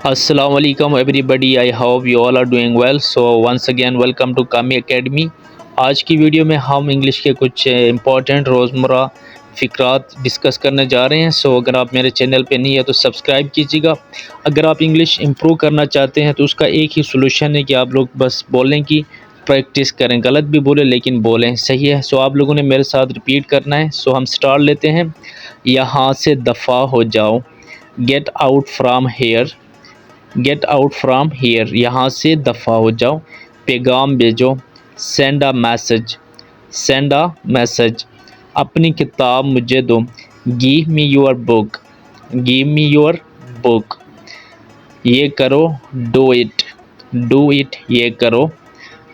Assalamu alaikum everybody. I hope you all are doing well. So once again welcome to Kami Academy. आज की video में हम English के कुछ important रोज़मर्रा फ़िक्रात डिस्कस करने जा रहे हैं। सो अगर आप मेरे चैनल पे नहीं है तो सब्सक्राइब कीजिएगा। अगर आप इंग्लिश इम्प्रूव करना चाहते हैं तो उसका एक ही सोल्यूशन है कि आप लोग बस बोलने की प्रैक्टिस करें। गलत भी बोले लेकिन बोलें, सही है। सो आप लोगों ने मेरे साथ रिपीट करना है। सो हम स्टार्ट लेते हैं। यहाँ से दफ़ा हो जाओ, get out from here. Get out from here, यहाँ से दफ़ा हो जाओ। पैगाम भेजो, send a message. Send a message. अपनी किताब मुझे दो, give me your book. Give me your book. ये करो, डू इट। डू इट, ये करो।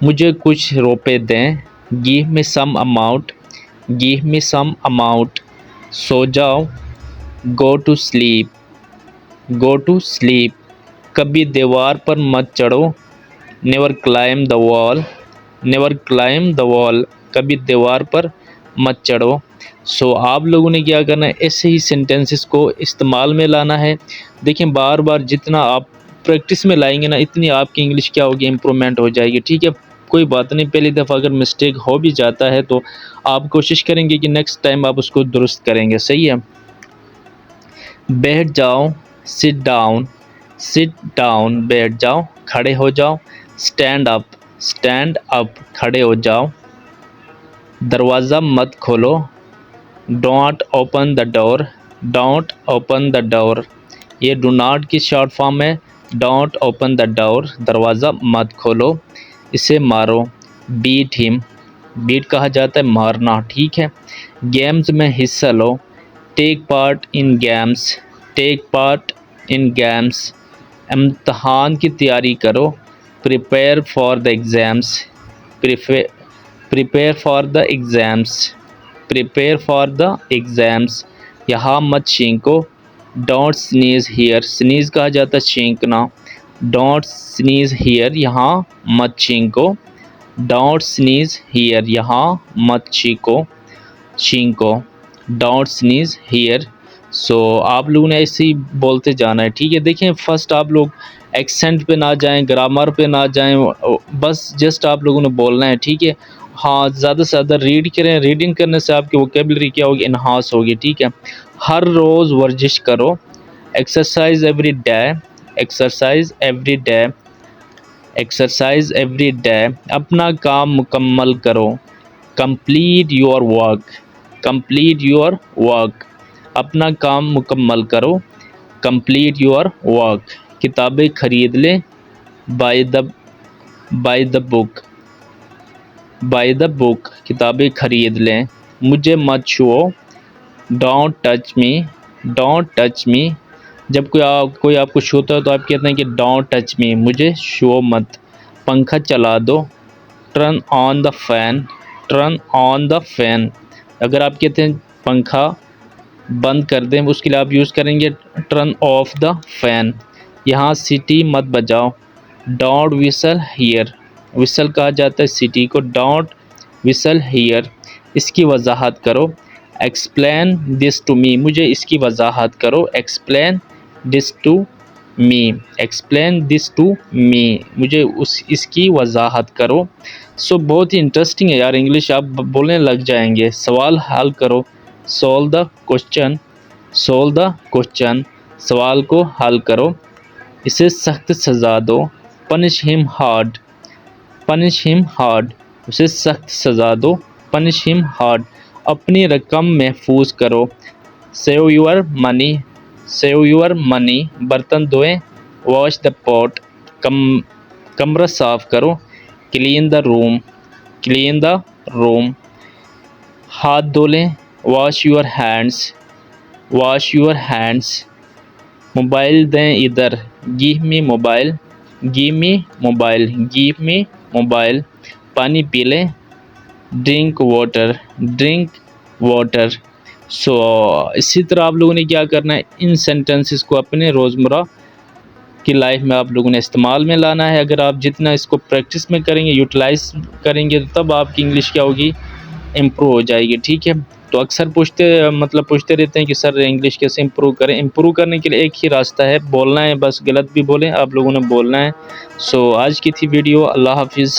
मुझे कुछ रुपए दें, give me some amount. Give me some amount. सो जाओ, go to sleep. Go to sleep. कभी दीवार पर मत चढ़ो, never climb the wall. Never climb the wall, कभी दीवार पर मत चढ़ो। सो आप लोगों ने क्या करना है, ऐसे ही सेंटेंसेस को इस्तेमाल में लाना है। देखें, बार बार जितना आप प्रैक्टिस में लाएंगे ना, इतनी आपकी इंग्लिश क्या होगी, इम्प्रूवमेंट हो जाएगी। ठीक है, कोई बात नहीं, पहली दफ़ा अगर मिस्टेक हो भी जाता है तो आप कोशिश करेंगे कि नेक्स्ट टाइम आप उसको दुरुस्त करेंगे। सही है। बैठ जाओ, सिट डाउन। सिट डाउन, बैठ जाओ, खड़े हो जाओ। Stand up. स्टैंड अप, खड़े हो जाओ। दरवाज़ा मत खोलो, don't open the door. Don't open the door, ये डू नॉट की शॉर्ट फॉर्म है। डोंट ओपन द डोर, दरवाज़ा मत खोलो। इसे मारो, बीट हिम। बीट कहा जाता है मारना। ठीक है। गेम्स में हिस्सा लो, take part in games. Take part in games, इम्तहान की तैयारी करो। Prepare for the exams. Prepare for the exams. Prepare for the exams. यहाँ मत छींको, डोंट स्नीज़ हियर। स्नीज़ कहा जाता है छींकना। डोंट स्नीज़ हियर, यहाँ मत छींको। डोंट स्नीज़ हियर, यहाँ मत छींको। Don't sneeze here. सो आप लोगों ने ऐसे ही बोलते जाना है। ठीक है। देखें, फर्स्ट आप लोग एक्सेंट पे ना जाएं, ग्रामर पे ना जाएं, बस जस्ट आप लोगों ने बोलना है। ठीक है। हाँ, ज़्यादा से ज़्यादा रीड करें। रीडिंग करने से आपकी वोकेबलरी क्या होगी, इन्हांस होगी। ठीक है। हर रोज़ वर्जिश करो, exercise every day. Exercise every day. Exercise every day. अपना काम मुकम्मल करो, complete your work. Complete your work, अपना काम मुकम्मल करो। Complete your work. किताबें खरीद लें, buy the book. Buy the book, किताबें खरीद लें। मुझे मत छुओ, don't touch me. Don't touch me, जब कोई आपको छूता है तो आप कहते हैं कि डोंट टच मी, मुझे छुओ मत। पंखा चला दो, turn on the fan. Turn on the fan, अगर आप कहते हैं पंखा बंद कर दें, उसके लिए आप यूज़ करेंगे टर्न ऑफ द फैन। यहाँ सीटी मत बजाओ, डोंट विसल हियर। विसल कहा जाता है सीटी को। Don't whistle here. इसकी वजाहत करो, एक्सप्लेन दिस टू मी। मुझे इसकी वजाहत करो, explain this to me. Explain this to me, मुझे इसकी वजाहत करो। सो बहुत ही इंटरेस्टिंग है यार इंग्लिश, आप बोलने लग जाएंगे। सवाल हल करो, solve the question. Solve the question, सवाल को हल करो। इसे सख्त सज़ा दो, punish him hard. Punish him hard, उसे सख्त सज़ा दो, पनिश हिम हार्ड। अपनी रकम महफूज करो, save your money. Save your money. बर्तन धोएं, वॉश द पॉट। कमरा साफ़ करो, clean the room. Clean the room. हाथ धो लें, wash your hands. Wash your hands. Mobile दें इधर, give me mobile. Give me mobile. Give me mobile. पानी पी लें, drink water. Drink water. So इसी तरह आप लोगों ने क्या करना है, इन सेंटेंसेस को अपने रोज़मर्रा की लाइफ में आप लोगों ने इस्तेमाल में लाना है। अगर आप जितना इसको प्रैक्टिस में करेंगे, यूटिलाइज करेंगे, तो तब आपकी इंग्लिश क्या होगी, इम्प्रूव हो जाएगी। ठीक है। तो अक्सर पूछते रहते हैं कि सर इंग्लिश कैसे इम्प्रूव करें। इम्प्रूव करने के लिए एक ही रास्ता है, बोलना है, बस गलत भी बोलें आप लोगों ने बोलना है। सो आज की थी वीडियो, अल्लाह हाफिज़।